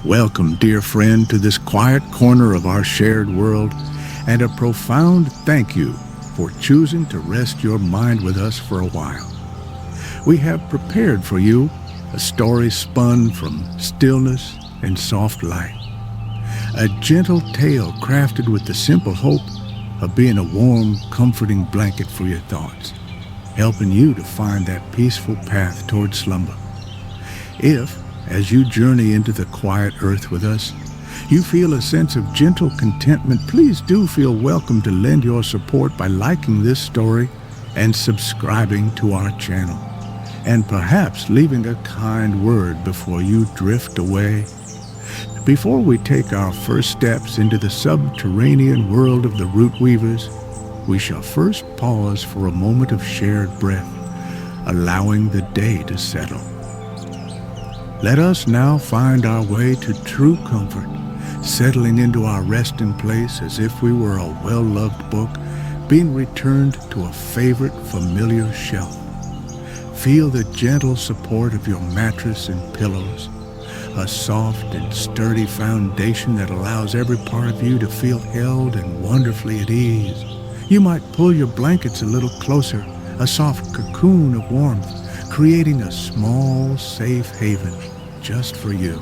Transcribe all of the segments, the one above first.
Welcome, dear friend, to this quiet corner of our shared world, and a profound thank you for choosing to rest your mind with us for a while. We have prepared for you a story spun from stillness and soft light, a gentle tale crafted with the simple hope of being a warm, comforting blanket for your thoughts, helping you to find that peaceful path toward slumber. If, as you journey into the quiet earth with us, you feel a sense of gentle contentment, please do feel welcome to lend your support by liking this story and subscribing to our channel, and perhaps leaving a kind word before you drift away. Before we take our first steps into the subterranean world of the root weavers, we shall first pause for a moment of shared breath, allowing the day to settle. Let us now find our way to true comfort, settling into our resting place as if we were a well-loved book being returned to a favorite familiar shelf. Feel the gentle support of your mattress and pillows, a soft and sturdy foundation that allows every part of you to feel held and wonderfully at ease. You might pull your blankets a little closer, a soft cocoon of warmth, creating a small, safe haven just for you.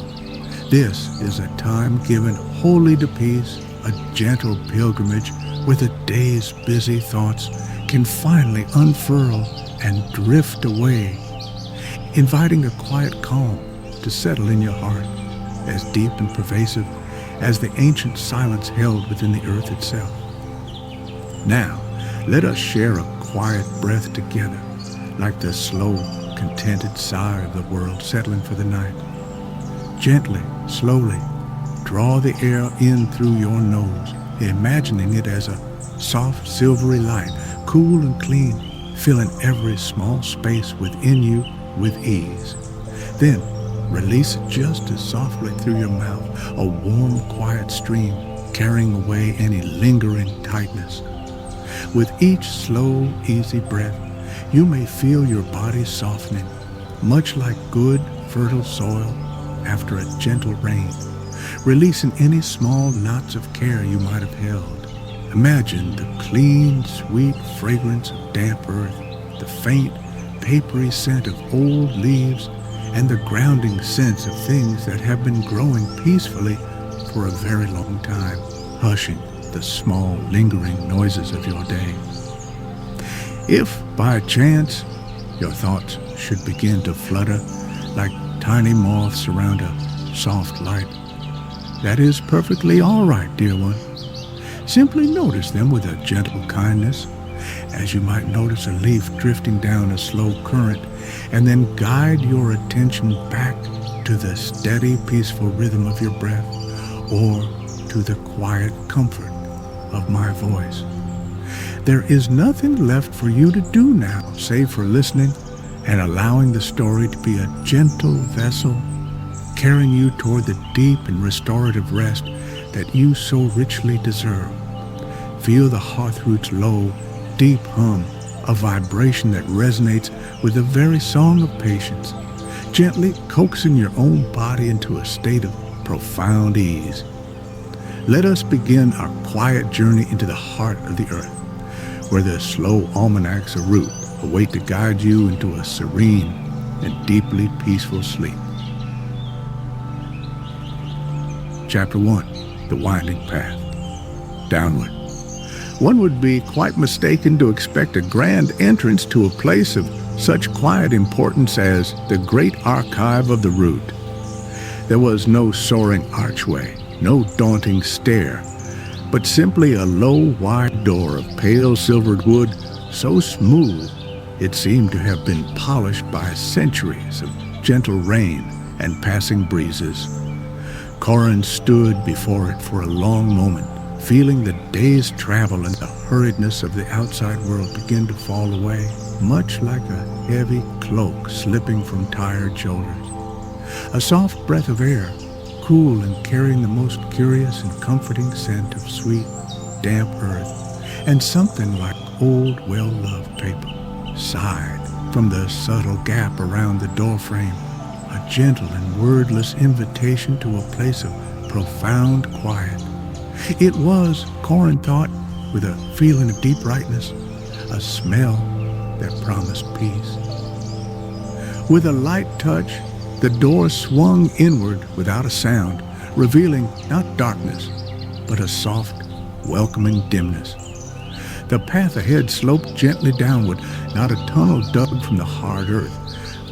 This is a time given wholly to peace, a gentle pilgrimage where the day's busy thoughts can finally unfurl and drift away, inviting a quiet calm to settle in your heart, as deep and pervasive as the ancient silence held within the earth itself. Now, let us share a quiet breath together, like the slow, contented sigh of the world settling for the night. Gently, slowly, draw the air in through your nose, imagining it as a soft, silvery light, cool and clean, filling every small space within you with ease. Then, release it just as softly through your mouth, a warm, quiet stream carrying away any lingering tightness. With each slow, easy breath, you may feel your body softening, much like good, fertile soil after a gentle rain, releasing any small knots of care you might have held. Imagine the clean, sweet fragrance of damp earth, the faint, papery scent of old leaves, and the grounding sense of things that have been growing peacefully for a very long time, hushing the small, lingering noises of your day. If, by chance, your thoughts should begin to flutter like tiny moths around a soft light, that is perfectly all right, dear one. Simply notice them with a gentle kindness, as you might notice a leaf drifting down a slow current, and then guide your attention back to the steady, peaceful rhythm of your breath, or to the quiet comfort of my voice. There is nothing left for you to do now, save for listening and allowing the story to be a gentle vessel, carrying you toward the deep and restorative rest that you so richly deserve. Feel the Hearthroot's low, deep hum, a vibration that resonates with the very song of patience, gently coaxing your own body into a state of profound ease. Let us begin our quiet journey into the heart of the earth, where the Slow Almanacs of Root await to guide you into a serene and deeply peaceful sleep. Chapter 1, The Winding Path. Downward. One would be quite mistaken to expect a grand entrance to a place of such quiet importance as the Great Archive of the Root. There was no soaring archway, no daunting stair, but simply a low, wide door of pale silvered wood, so smooth it seemed to have been polished by centuries of gentle rain and passing breezes. Corin stood before it for a long moment, feeling the day's travel and the hurriedness of the outside world begin to fall away, much like a heavy cloak slipping from tired shoulders. A soft breath of air, cool and carrying the most curious and comforting scent of sweet, damp earth, and something like old, well-loved paper, sighed from the subtle gap around the doorframe, a gentle and wordless invitation to a place of profound quiet. It was, Corin thought, with a feeling of deep rightness, a smell that promised peace. With a light touch, the door swung inward without a sound, revealing not darkness, but a soft, welcoming dimness. The path ahead sloped gently downward, not a tunnel dug from the hard earth,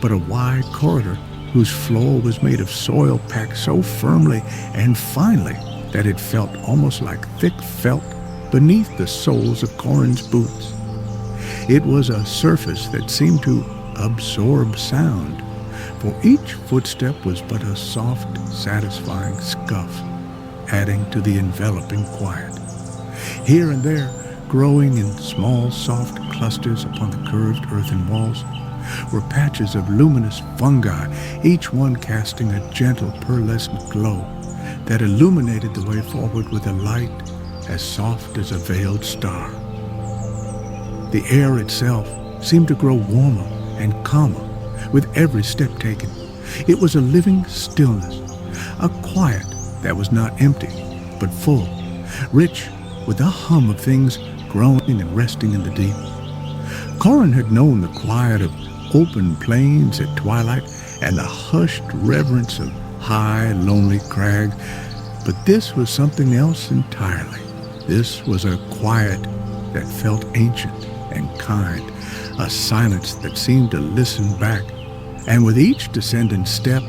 but a wide corridor whose floor was made of soil packed so firmly and finely that it felt almost like thick felt beneath the soles of Corin's boots. It was a surface that seemed to absorb sound, for each footstep was but a soft, satisfying scuff, adding to the enveloping quiet. Here and there, growing in small, soft clusters upon the curved earthen walls, were patches of luminous fungi, each one casting a gentle, pearlescent glow that illuminated the way forward with a light as soft as a veiled star. The air itself seemed to grow warmer and calmer with every step taken. It was a living stillness, a quiet that was not empty, but full, rich with the hum of things growing and resting in the deep. Corin had known the quiet of open plains at twilight and the hushed reverence of high, lonely crags, but this was something else entirely. This was a quiet that felt ancient and kind, a silence that seemed to listen back. And with each descending step,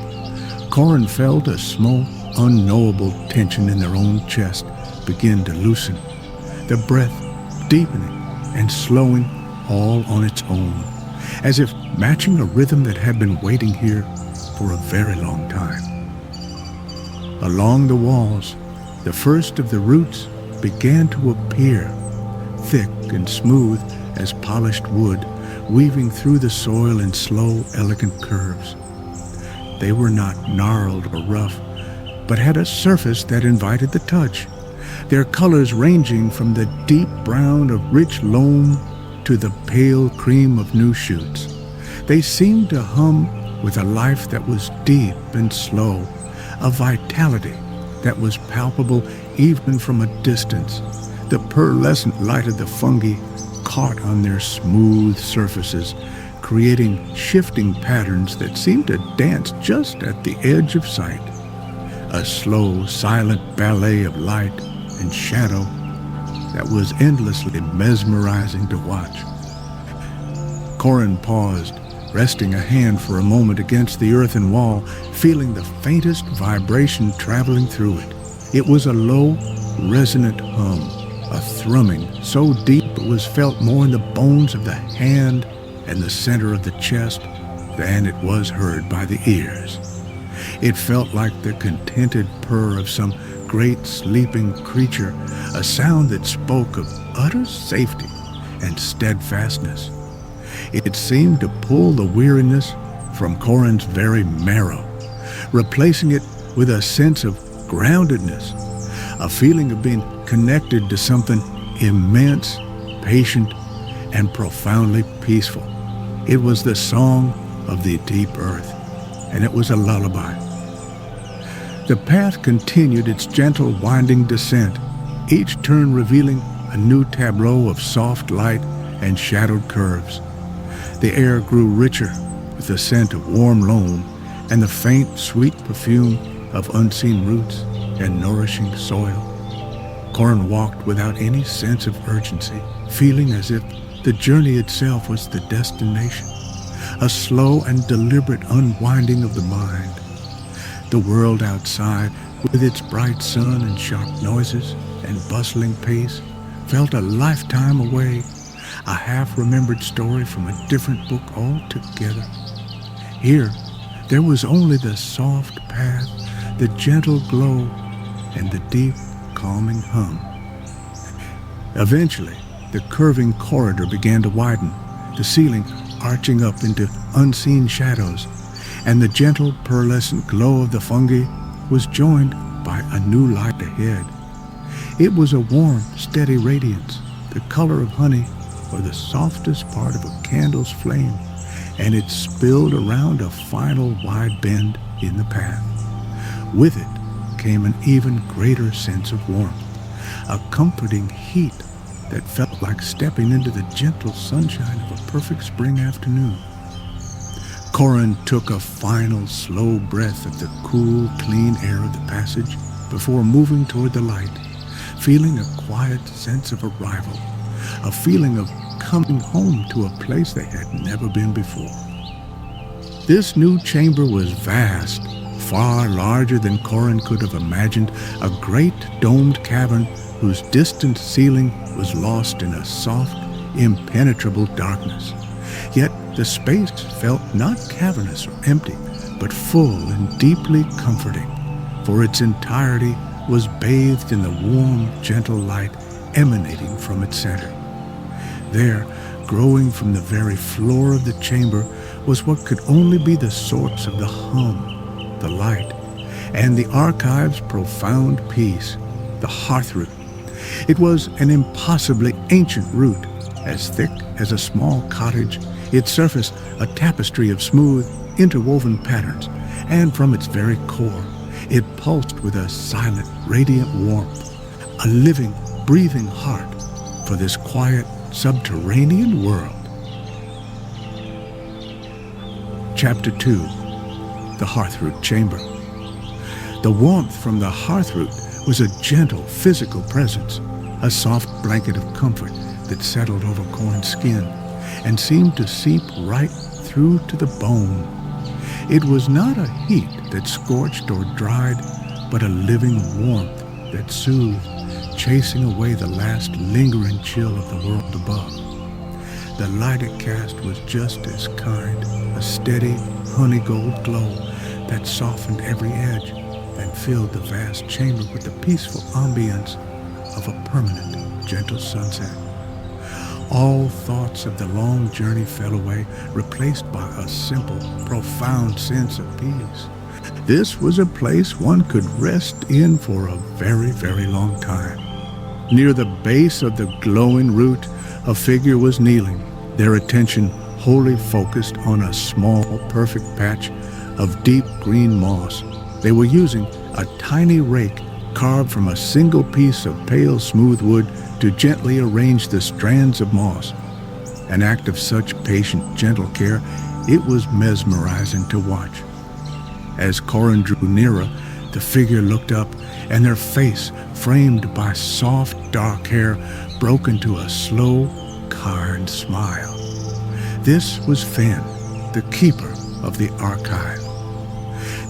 Corin felt a small, unknowable tension in their own chest begin to loosen, the breath deepening and slowing all on its own, as if matching a rhythm that had been waiting here for a very long time. Along the walls, the first of the roots began to appear, thick and smooth as polished wood, weaving through the soil in slow, elegant curves. They were not gnarled or rough, but had a surface that invited the touch, their colors ranging from the deep brown of rich loam to the pale cream of new shoots. They seemed to hum with a life that was deep and slow, a vitality that was palpable even from a distance. The pearlescent light of the fungi caught on their smooth surfaces, creating shifting patterns that seemed to dance just at the edge of sight. A slow, silent ballet of light and shadow that was endlessly mesmerizing to watch. Corin paused, resting a hand for a moment against the earthen wall, feeling the faintest vibration traveling through it. It was a low, resonant hum, a thrumming so deep it was felt more in the bones of the hand and the center of the chest than it was heard by the ears. It felt like the contented purr of some great sleeping creature, a sound that spoke of utter safety and steadfastness. It seemed to pull the weariness from Corin's very marrow, replacing it with a sense of groundedness, a feeling of being connected to something immense, patient, and profoundly peaceful. It was the song of the deep earth, and it was a lullaby. The path continued its gentle, winding descent, each turn revealing a new tableau of soft light and shadowed curves. The air grew richer with the scent of warm loam and the faint, sweet perfume of unseen roots and nourishing soil. Corin walked without any sense of urgency, feeling as if the journey itself was the destination, a slow and deliberate unwinding of the mind. The world outside, with its bright sun and sharp noises and bustling pace, felt a lifetime away, a half-remembered story from a different book altogether. Here, there was only the soft path, the gentle glow, and the deep, calming hum. Eventually, the curving corridor began to widen, the ceiling arching up into unseen shadows, and the gentle pearlescent glow of the fungi was joined by a new light ahead. It was a warm, steady radiance, the color of honey or the softest part of a candle's flame, and it spilled around a final wide bend in the path. With it came an even greater sense of warmth, a comforting heat that felt like stepping into the gentle sunshine of a perfect spring afternoon. Corin took a final slow breath of the cool, clean air of the passage before moving toward the light, feeling a quiet sense of arrival, a feeling of coming home to a place they had never been before. This new chamber was vast, far larger than Corin could have imagined, a great domed cavern whose distant ceiling was lost in a soft, impenetrable darkness. Yet the space felt not cavernous or empty, but full and deeply comforting, for its entirety was bathed in the warm, gentle light emanating from its center. There, growing from the very floor of the chamber, was what could only be the source of the hum, the light, and the archive's profound peace, the Hearthroot. It was an impossibly ancient root, as thick as a small cottage, its surface a tapestry of smooth, interwoven patterns, and from its very core, it pulsed with a silent, radiant warmth, a living, breathing heart for this quiet, subterranean world. Chapter 2. The Hearthroot Chamber. The warmth from the Hearthroot was a gentle, physical presence, a soft blanket of comfort that settled over Corin's skin and seemed to seep right through to the bone. It was not a heat that scorched or dried, but a living warmth that soothed, chasing away the last lingering chill of the world above. The light it cast was just as kind, a steady, honey-gold glow that softened every edge and filled the vast chamber with the peaceful ambience of a permanent, gentle sunset. All thoughts of the long journey fell away, replaced by a simple, profound sense of peace. This was a place one could rest in for a very, very long time. Near the base of the glowing root, a figure was kneeling, their attention wholly focused on a small, perfect patch of deep green moss. They were using a tiny rake carved from a single piece of pale, smooth wood to gently arrange the strands of moss. An act of such patient, gentle care, it was mesmerizing to watch. As Corin drew nearer, the figure looked up, and their face, framed by soft, dark hair, broke into a slow, kind smile. This was Finn, the keeper of the archive.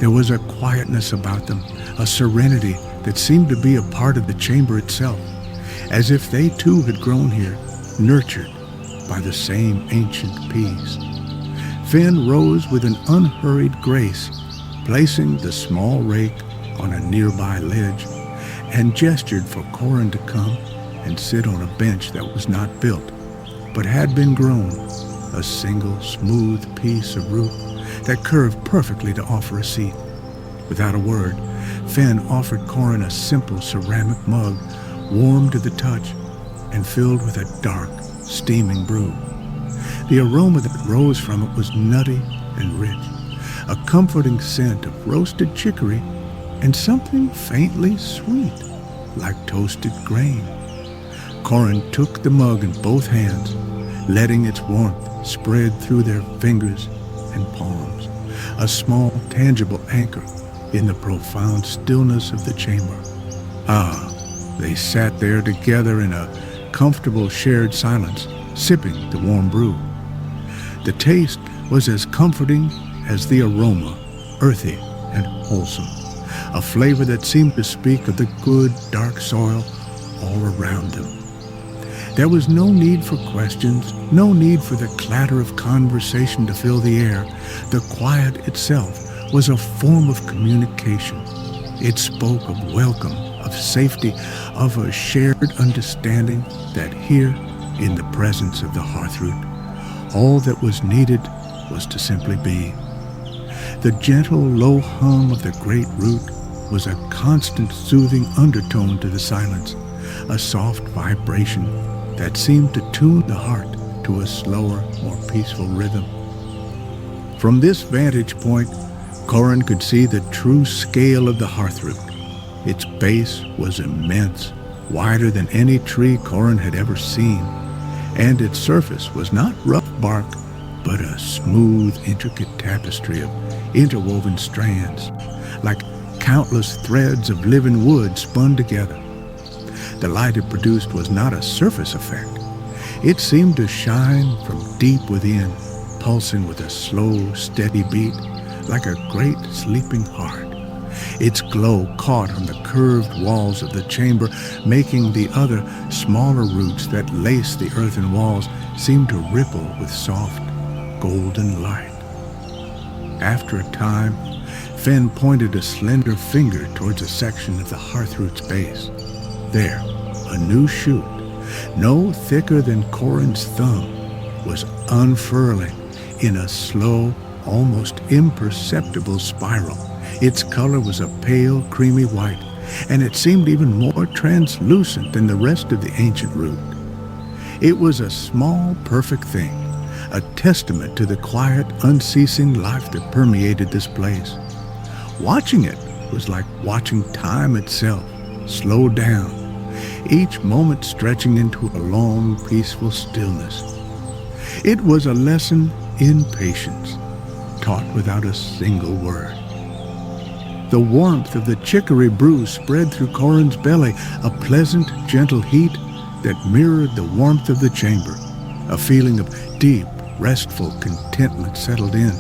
There was a quietness about them, a serenity that seemed to be a part of the chamber itself, as if they too had grown here, nurtured by the same ancient peace. Finn rose with an unhurried grace, placing the small rake on a nearby ledge, and gestured for Corin to come and sit on a bench that was not built, but had been grown, a single smooth piece of root that curved perfectly to offer a seat. Without a word, Finn offered Corin a simple ceramic mug, warm to the touch and filled with a dark, steaming brew. The aroma that rose from it was nutty and rich, a comforting scent of roasted chicory and something faintly sweet, like toasted grain. Corin took the mug in both hands, letting its warmth spread through their fingers and palms, a small, tangible anchor in the profound stillness of the chamber. They sat there together in a comfortable shared silence, sipping the warm brew. The taste was as comforting as the aroma, earthy and wholesome, a flavor that seemed to speak of the good, dark soil all around them. There was no need for questions, no need for the clatter of conversation to fill the air. The quiet itself was a form of communication. It spoke of welcome, of safety, of a shared understanding that here, in the presence of the Hearthroot, all that was needed was to simply be. The gentle, low hum of the great root was a constant, soothing undertone to the silence, a soft vibration that seemed to tune the heart to a slower, more peaceful rhythm. From this vantage point, Corin could see the true scale of the Hearthroot. Its base was immense, wider than any tree Corin had ever seen, and its surface was not rough bark, but a smooth, intricate tapestry of interwoven strands, like countless threads of living wood spun together. The light it produced was not a surface effect. It seemed to shine from deep within, pulsing with a slow, steady beat, like a great sleeping heart. Its glow caught on the curved walls of the chamber, making the other, smaller roots that laced the earthen walls seem to ripple with soft, golden light. After a time, Finn pointed a slender finger towards a section of the Hearthroot's base. There, a new shoot, no thicker than Corin's thumb, was unfurling in a slow, almost imperceptible spiral. Its color was a pale, creamy white, and it seemed even more translucent than the rest of the ancient root. It was a small, perfect thing, a testament to the quiet, unceasing life that permeated this place. Watching it was like watching time itself slow down, each moment stretching into a long, peaceful stillness. It was a lesson in patience, taught without a single word. The warmth of the chicory brew spread through Corin's belly, a pleasant, gentle heat that mirrored the warmth of the chamber. A feeling of deep, restful contentment settled in,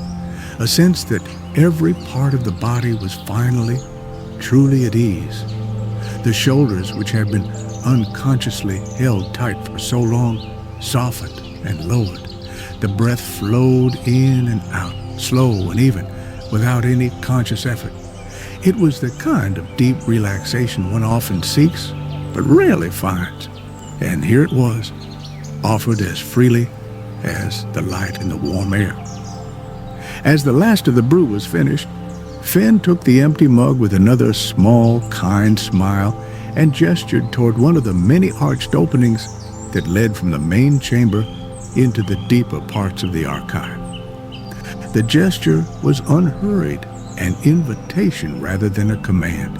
a sense that every part of the body was finally, truly at ease. The shoulders, which had been unconsciously held tight for so long, softened and lowered. The breath flowed in and out, slow and even, without any conscious effort. It was the kind of deep relaxation one often seeks, but rarely finds. And here it was, offered as freely as the light and the warm air. As the last of the brew was finished, Finn took the empty mug with another small, kind smile and gestured toward one of the many arched openings that led from the main chamber into the deeper parts of the archive. The gesture was unhurried, an invitation rather than a command.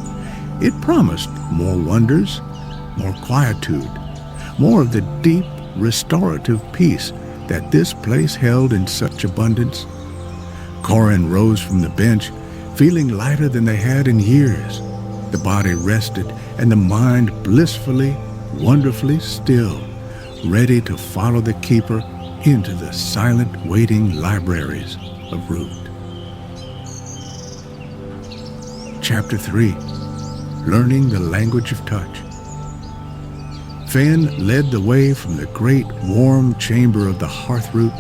It promised more wonders, more quietude, more of the deep, restorative peace that this place held in such abundance. Corin rose from the bench, feeling lighter than they had in years. The body rested and the mind blissfully, wonderfully still, ready to follow the keeper into the silent, waiting libraries of Root. Chapter 3. Learning the Language of Touch. Finn led the way from the great warm chamber of the Hearthroot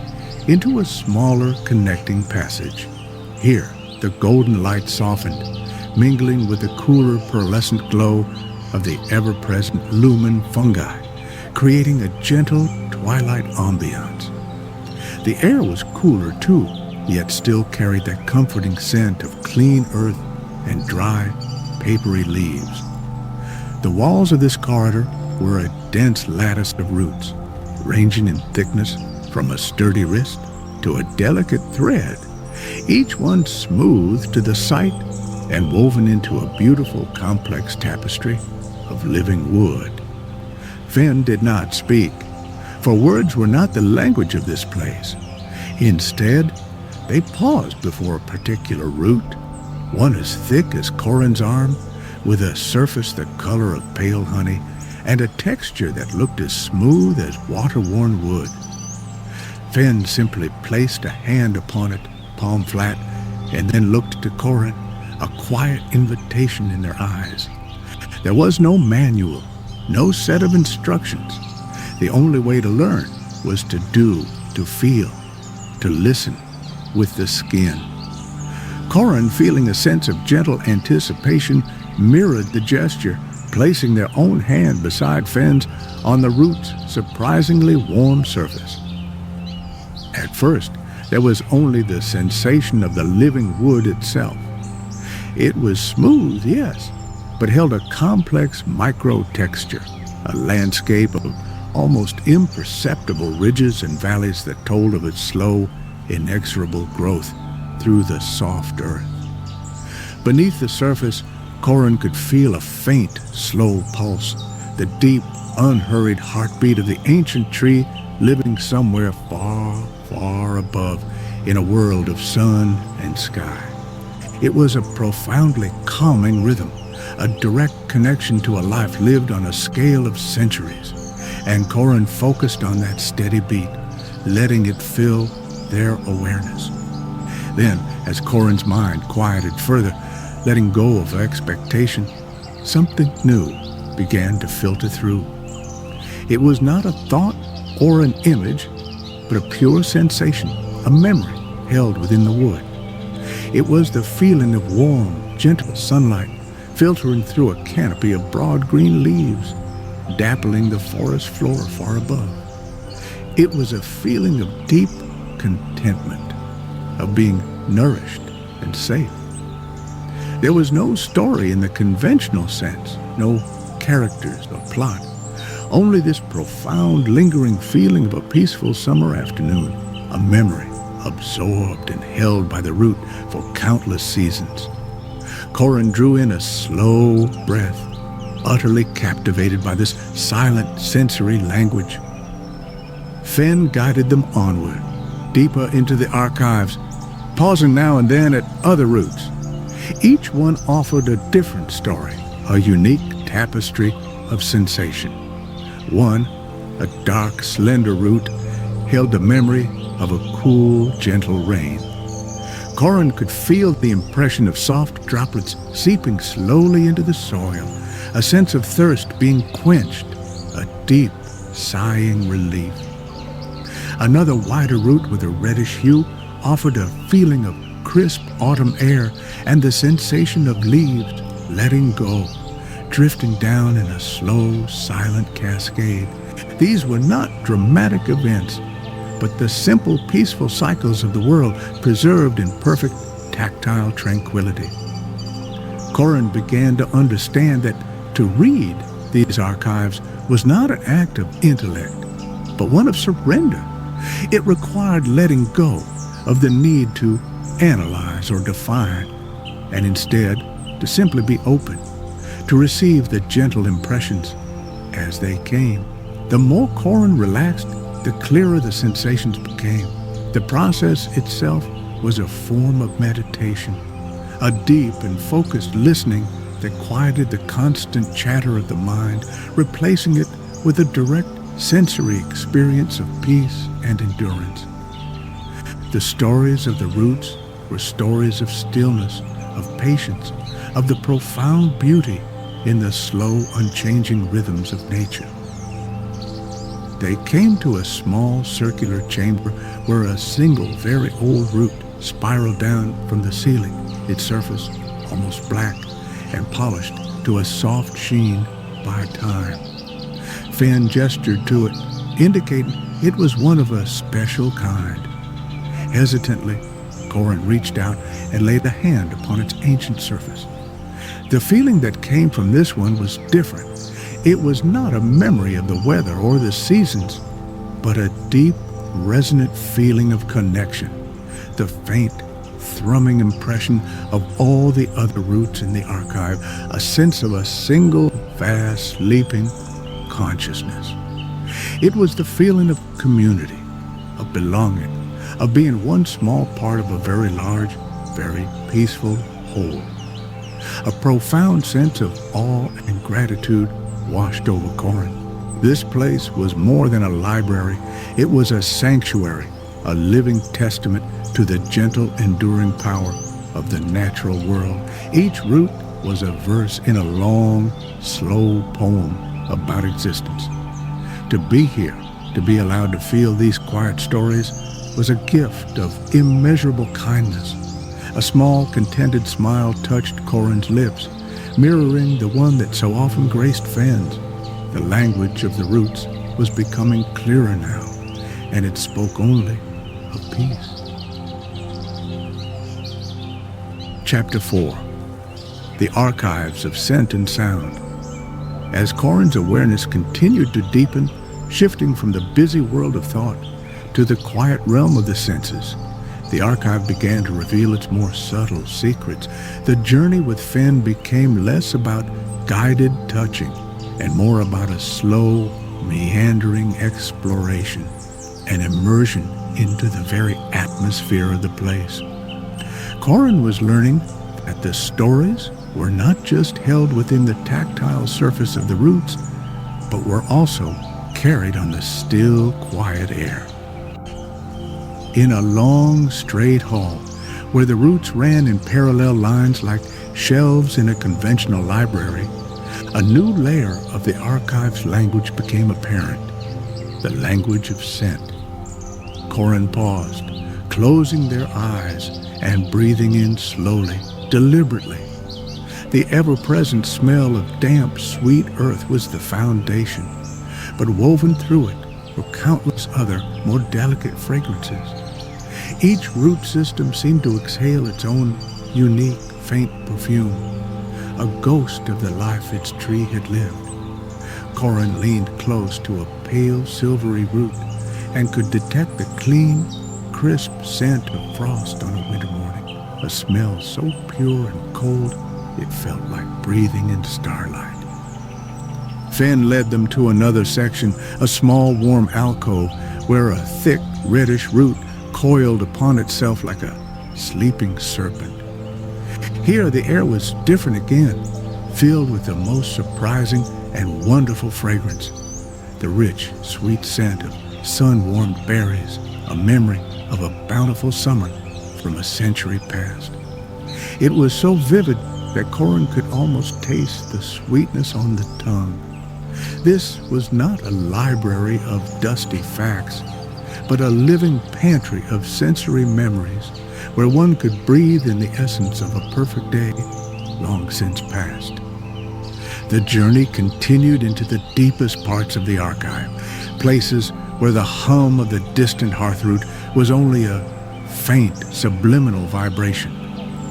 into a smaller connecting passage. Here, the golden light softened, mingling with the cooler pearlescent glow of the ever-present lumen fungi, creating a gentle twilight ambiance. The air was cooler too, yet still carried that comforting scent of clean earth and dry, papery leaves. The walls of this corridor were a dense lattice of roots, ranging in thickness from a sturdy wrist to a delicate thread, each one smooth to the sight and woven into a beautiful, complex tapestry of living wood. Finn did not speak, for words were not the language of this place. Instead, they paused before a particular root, one as thick as Corin's arm, with a surface the color of pale honey, and a texture that looked as smooth as water-worn wood. Finn simply placed a hand upon it, palm flat, and then looked to Corin, a quiet invitation in their eyes. There was no manual, no set of instructions. The only way to learn was to do, to feel, to listen with the skin. Corin, feeling a sense of gentle anticipation, mirrored the gesture, placing their own hand beside Finn's on the root's surprisingly warm surface. At first, there was only the sensation of the living wood itself. It was smooth, yes, but held a complex micro-texture, a landscape of almost imperceptible ridges and valleys that told of its slow, inexorable growth through the soft earth. Beneath the surface, Corin could feel a faint, slow pulse, the deep, unhurried heartbeat of the ancient tree living somewhere far, far above in a world of sun and sky. It was a profoundly calming rhythm, a direct connection to a life lived on a scale of centuries, and Corin focused on that steady beat, letting it fill their awareness. Then, as Corin's mind quieted further, letting go of expectation, something new began to filter through. It was not a thought or an image, but a pure sensation, a memory held within the wood. It was the feeling of warm, gentle sunlight filtering through a canopy of broad green leaves, dappling the forest floor far above. It was a feeling of deep contentment, of being nourished and safe. There was no story in the conventional sense, no characters or plot, only this profound, lingering feeling of a peaceful summer afternoon, a memory absorbed and held by the root for countless seasons. Corin drew in a slow breath, utterly captivated by this silent sensory language. Fenn guided them onward, deeper into the archives, pausing now and then at other roots. Each one offered a different story, a unique tapestry of sensation. One, a dark, slender root, held the memory of a cool, gentle rain. Corin could feel the impression of soft droplets seeping slowly into the soil, a sense of thirst being quenched, a deep, sighing relief. Another wider root with a reddish hue offered a feeling of crisp autumn air and the sensation of leaves letting go, drifting down in a slow, silent cascade. These were not dramatic events, but the simple, peaceful cycles of the world preserved in perfect tactile tranquility. Corin began to understand that to read these archives was not an act of intellect, but one of surrender. It required letting go of the need to analyze or define, and instead to simply be open, to receive the gentle impressions as they came. The more Corin relaxed, the clearer the sensations became. The process itself was a form of meditation, a deep and focused listening that quieted the constant chatter of the mind, replacing it with a direct sensory experience of peace and endurance. The stories of the roots were stories of stillness, of patience, of the profound beauty in the slow, unchanging rhythms of nature. They came to a small circular chamber where a single, very old root spiraled down from the ceiling, its surface almost black and polished to a soft sheen by time. Fenn gestured to it, indicating it was one of a special kind. Hesitantly, Corin reached out and laid a hand upon its ancient surface. The feeling that came from this one was different. It was not a memory of the weather or the seasons, but a deep, resonant feeling of connection, the faint, thrumming impression of all the other roots in the archive, a sense of a single, vast, leaping consciousness. It was the feeling of community, of belonging, of being one small part of a very large, very peaceful whole. A profound sense of awe and gratitude washed over Corin. This place was more than a library. It was a sanctuary, a living testament to the gentle, enduring power of the natural world. Each root was a verse in a long, slow poem about existence. To be here, to be allowed to feel these quiet stories, was a gift of immeasurable kindness. A small, contented smile touched Corin's lips, mirroring the one that so often graced Fenn's. The language of the roots was becoming clearer now, and it spoke only of peace. Chapter 4. The Archives of Scent and Sound. As Corin's awareness continued to deepen, shifting from the busy world of thought to the quiet realm of the senses, the archive began to reveal its more subtle secrets, the journey with Finn became less about guided touching and more about a slow, meandering exploration, an immersion into the very atmosphere of the place. Corin was learning that the stories were not just held within the tactile surface of the roots, but were also carried on the still, quiet air. In a long, straight hall, where the roots ran in parallel lines like shelves in a conventional library, a new layer of the archive's language became apparent, the language of scent. Corin paused, closing their eyes and breathing in slowly, deliberately. The ever-present smell of damp, sweet earth was the foundation, but woven through it were countless other, more delicate fragrances. Each root system seemed to exhale its own unique, faint perfume, a ghost of the life its tree had lived. Corin leaned close to a pale, silvery root and could detect the clean, crisp scent of frost on a winter morning, a smell so pure and cold it felt like breathing in starlight. Finn led them to another section, a small, warm alcove where a thick, reddish root coiled upon itself like a sleeping serpent. Here the air was different again, filled with the most surprising and wonderful fragrance, the rich, sweet scent of sun-warmed berries, a memory of a bountiful summer from a century past. It was so vivid that Corin could almost taste the sweetness on the tongue. This was not a library of dusty facts, but a living pantry of sensory memories where one could breathe in the essence of a perfect day long since past. The journey continued into the deepest parts of the archive, places where the hum of the distant Hearthroot was only a faint, subliminal vibration.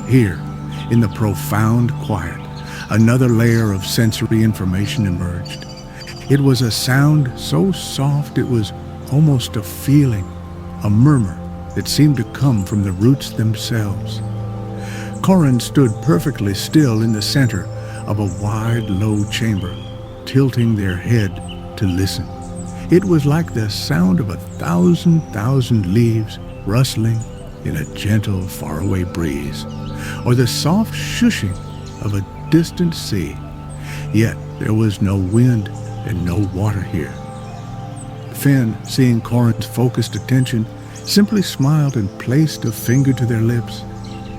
Here, in the profound quiet, another layer of sensory information emerged. It was a sound so soft it was almost a feeling, a murmur that seemed to come from the roots themselves. Corin stood perfectly still in the center of a wide, low chamber, tilting their head to listen. It was like the sound of 1,000 leaves rustling in a gentle, faraway breeze, or the soft shushing of a distant sea. Yet there was no wind and no water here. Finn, seeing Corin's focused attention, simply smiled and placed a finger to their lips,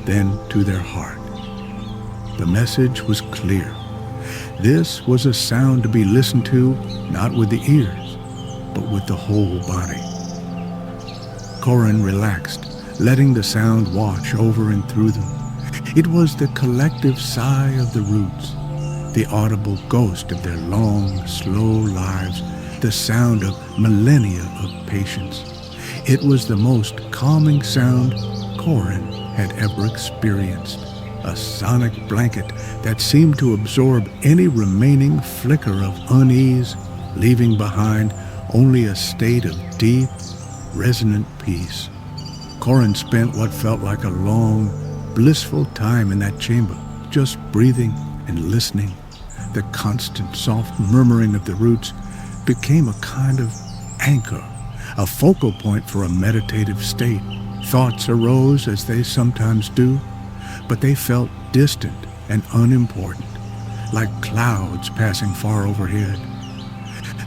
then to their heart. The message was clear. This was a sound to be listened to not with the ears, but with the whole body. Corin relaxed, letting the sound wash over and through them. It was the collective sigh of the roots, the audible ghost of their long, slow lives, the sound of millennia of patience. It was the most calming sound Corin had ever experienced, a sonic blanket that seemed to absorb any remaining flicker of unease, leaving behind only a state of deep, resonant peace. Corin spent what felt like a long, blissful time in that chamber, just breathing and listening. The constant soft murmuring of the roots became a kind of anchor, a focal point for a meditative state. Thoughts arose as they sometimes do, but they felt distant and unimportant, like clouds passing far overhead.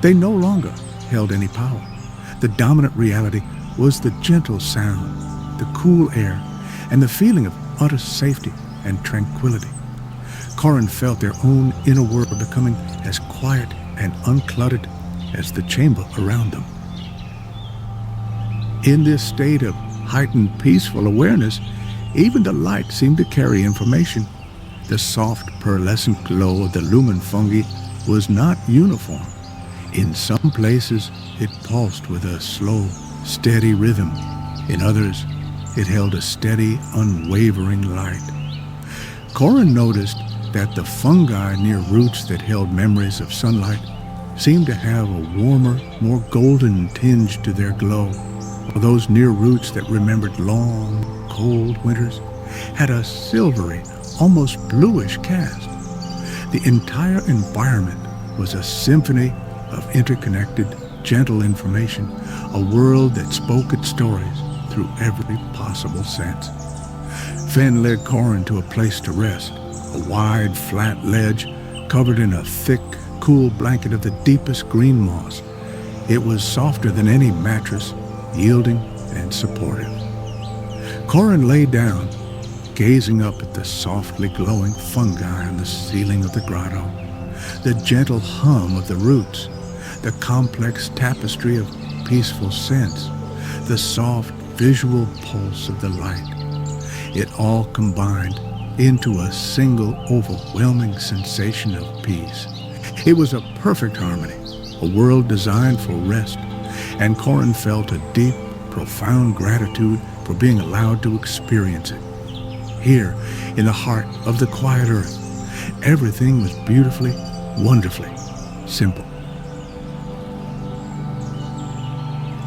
They no longer held any power. The dominant reality was the gentle sound, the cool air, and the feeling of utter safety and tranquility. Corin felt their own inner world becoming as quiet and uncluttered as the chamber around them. In this state of heightened peaceful awareness, even the light seemed to carry information. The soft pearlescent glow of the lumen fungi was not uniform. In some places, it pulsed with a slow, steady rhythm. In others, it held a steady, unwavering light. Corin noticed that the fungi near roots that held memories of sunlight seemed to have a warmer, more golden tinge to their glow, Those near roots that remembered long, cold winters had a silvery, almost bluish cast. The entire environment was a symphony of interconnected, gentle information, a world that spoke its stories through every possible sense. Finn led Corin to a place to rest, a wide, flat ledge covered in a thick, cool blanket of the deepest green moss. It was softer than any mattress, yielding and supportive. Corin lay down, gazing up at the softly glowing fungi on the ceiling of the grotto, the gentle hum of the roots, the complex tapestry of peaceful scents, the soft visual pulse of the light. It all combined into a single overwhelming sensation of peace. It was a perfect harmony, a world designed for rest, and Corin felt a deep, profound gratitude for being allowed to experience it. Here, in the heart of the quiet earth, everything was beautifully, wonderfully simple.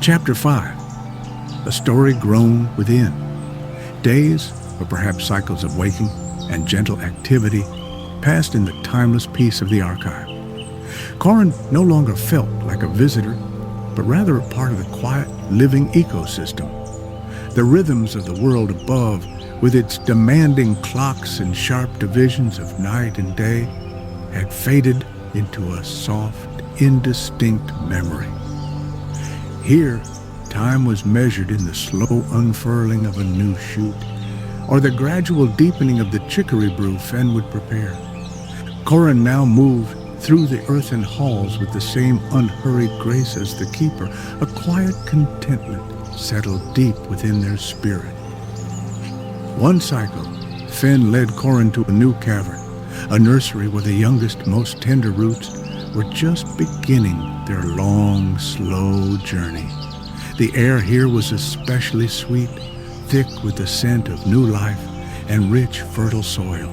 Chapter 5. A story grown within. Days, or perhaps cycles of waking and gentle activity, passed in the timeless peace of the archive. Corin no longer felt like a visitor, but rather a part of the quiet, living ecosystem. The rhythms of the world above, with its demanding clocks and sharp divisions of night and day, had faded into a soft, indistinct memory. Here, time was measured in the slow unfurling of a new shoot, or the gradual deepening of the chicory brew Fenn would prepare. Corin now moved through the earthen halls with the same unhurried grace as the keeper. A quiet contentment settled deep within their spirit. One cycle, Fenn led Corin to a new cavern, a nursery where the youngest, most tender roots were just beginning their long, slow journey. The air here was especially sweet, thick with the scent of new life and rich, fertile soil.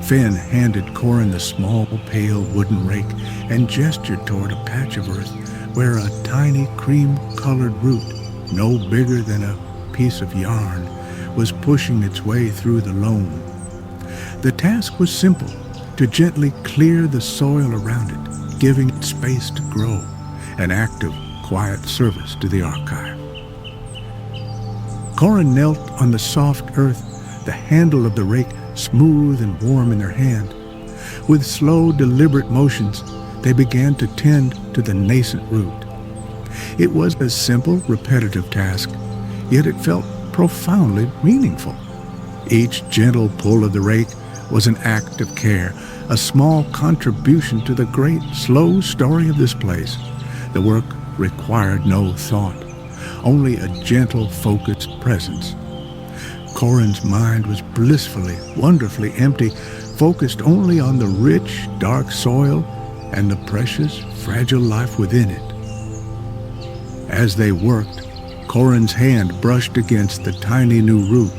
Fenn handed Corin the small, pale wooden rake and gestured toward a patch of earth where a tiny, cream-colored root, no bigger than a piece of yarn, was pushing its way through the loam. The task was simple, to gently clear the soil around it, giving it space to grow, an act of quiet service to the archive. Corin knelt on the soft earth, the handle of the rake smooth and warm in their hand. With slow, deliberate motions, they began to tend to the nascent root. It was a simple, repetitive task, yet it felt profoundly meaningful. Each gentle pull of the rake was an act of care, a small contribution to the great, slow story of this place. The work required no thought, only a gentle, focused presence. Corin's mind was blissfully, wonderfully empty, focused only on the rich, dark soil and the precious, fragile life within it. As they worked, Corin's hand brushed against the tiny new root.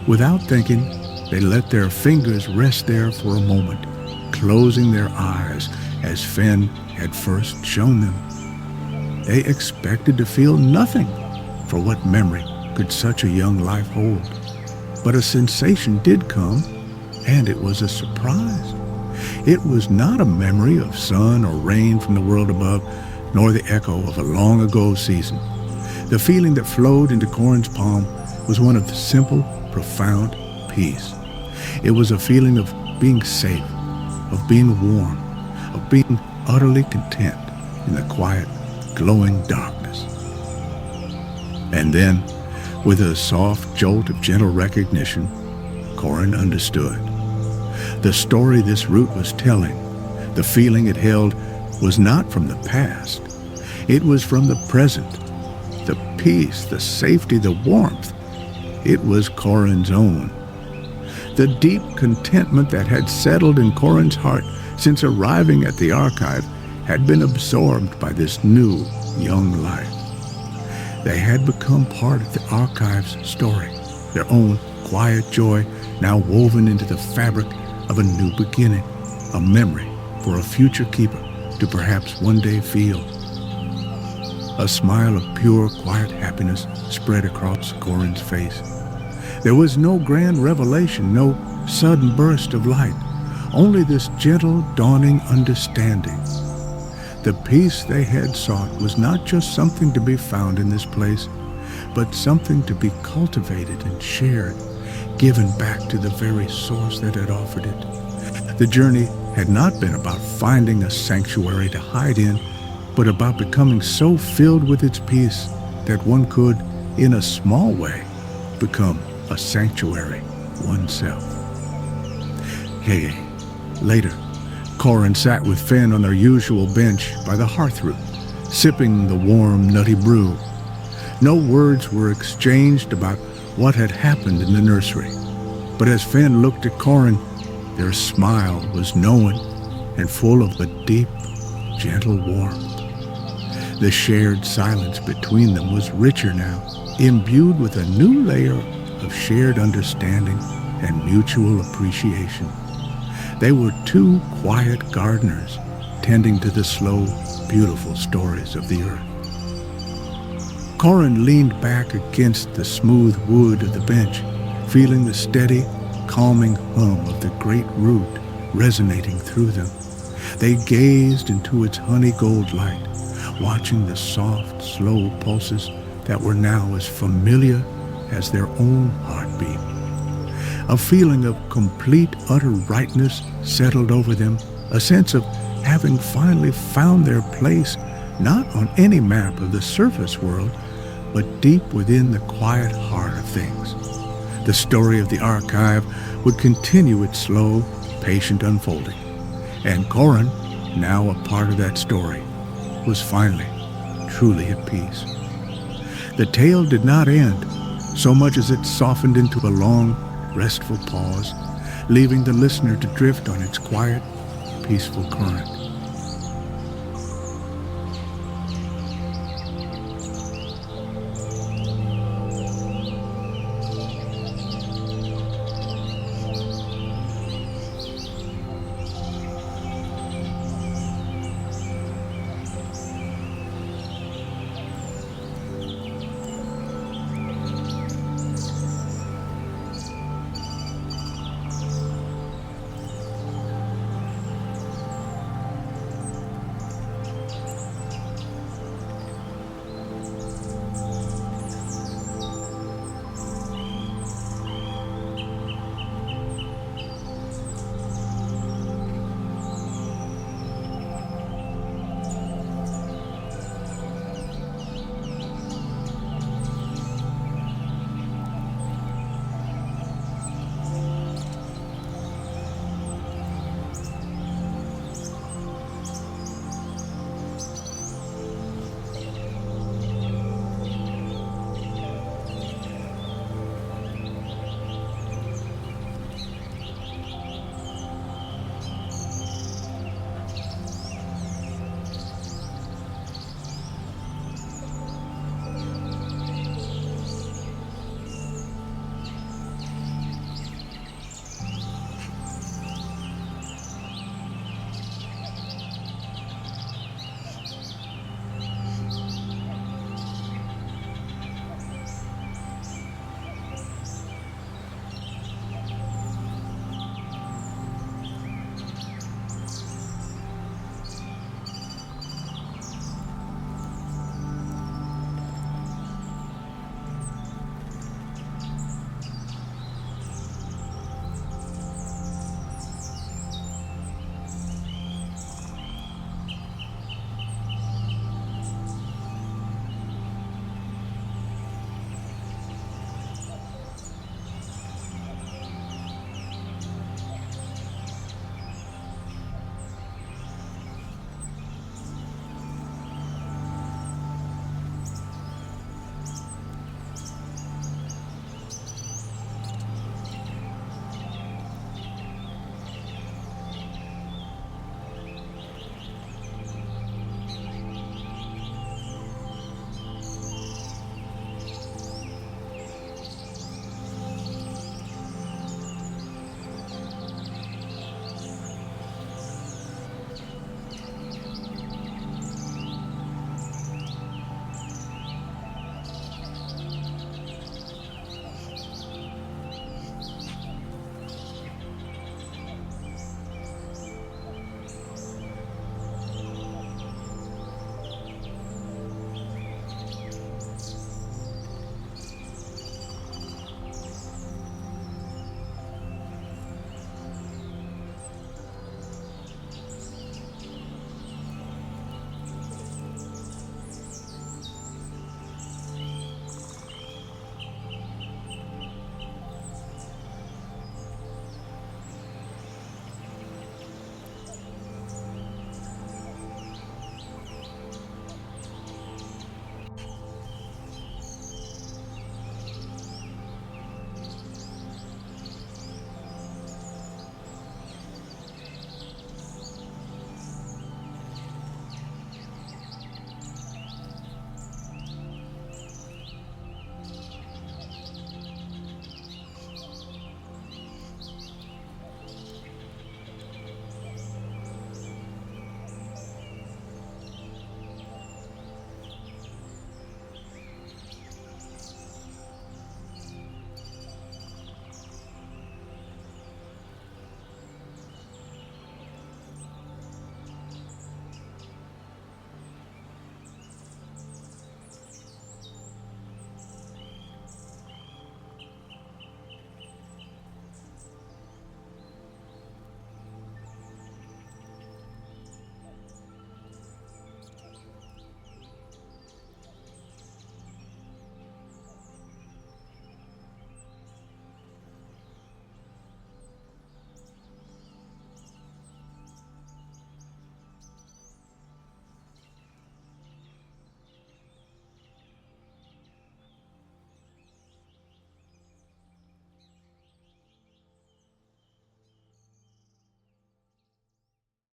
Without thinking, they let their fingers rest there for a moment, closing their eyes as Fenn had first shown them. They expected to feel nothing, for what memory could such a young life hold? But a sensation did come, and it was a surprise. It was not a memory of sun or rain from the world above, nor the echo of a long-ago season. The feeling that flowed into Corin's palm was one of simple, profound peace. It was a feeling of being safe, of being warm, of being utterly content in the quiet, glowing darkness. And then, with a soft jolt of gentle recognition, Corin understood. The story this root was telling, the feeling it held, was not from the past. It was from the present. The peace, the safety, the warmth. It was Corin's own. The deep contentment that had settled in Corin's heart since arriving at the archive had been absorbed by this new, young life. They had become part of the archive's story, their own quiet joy now woven into the fabric of a new beginning, a memory for a future keeper to perhaps one day feel. A smile of pure, quiet happiness spread across Corin's face. There was no grand revelation, no sudden burst of light, only this gentle, dawning understanding. The peace they had sought was not just something to be found in this place, but something to be cultivated and shared, given back to the very source that had offered it. The journey had not been about finding a sanctuary to hide in, but about becoming so filled with its peace that one could, in a small way, become a sanctuary oneself. Later, Corin sat with Finn on their usual bench by the Hearthroot, sipping the warm, nutty brew. No words were exchanged about what had happened in the nursery, but as Finn looked at Corin, their smile was knowing and full of a deep, gentle warmth. The shared silence between them was richer now, imbued with a new layer of shared understanding and mutual appreciation. They were two quiet gardeners tending to the slow, beautiful stories of the earth. Corin leaned back against the smooth wood of the bench, feeling the steady, calming hum of the great root resonating through them. They gazed into its honey gold light, watching the soft, slow pulses that were now as familiar as their own heartbeat. A feeling of complete, utter rightness settled over them, a sense of having finally found their place, not on any map of the surface world, but deep within the quiet heart of things. The story of the archive would continue its slow, patient unfolding, and Corin, now a part of that story, was finally truly at peace. The tale did not end, so much as it softened into a long, restful pause, leaving the listener to drift on its quiet, peaceful current.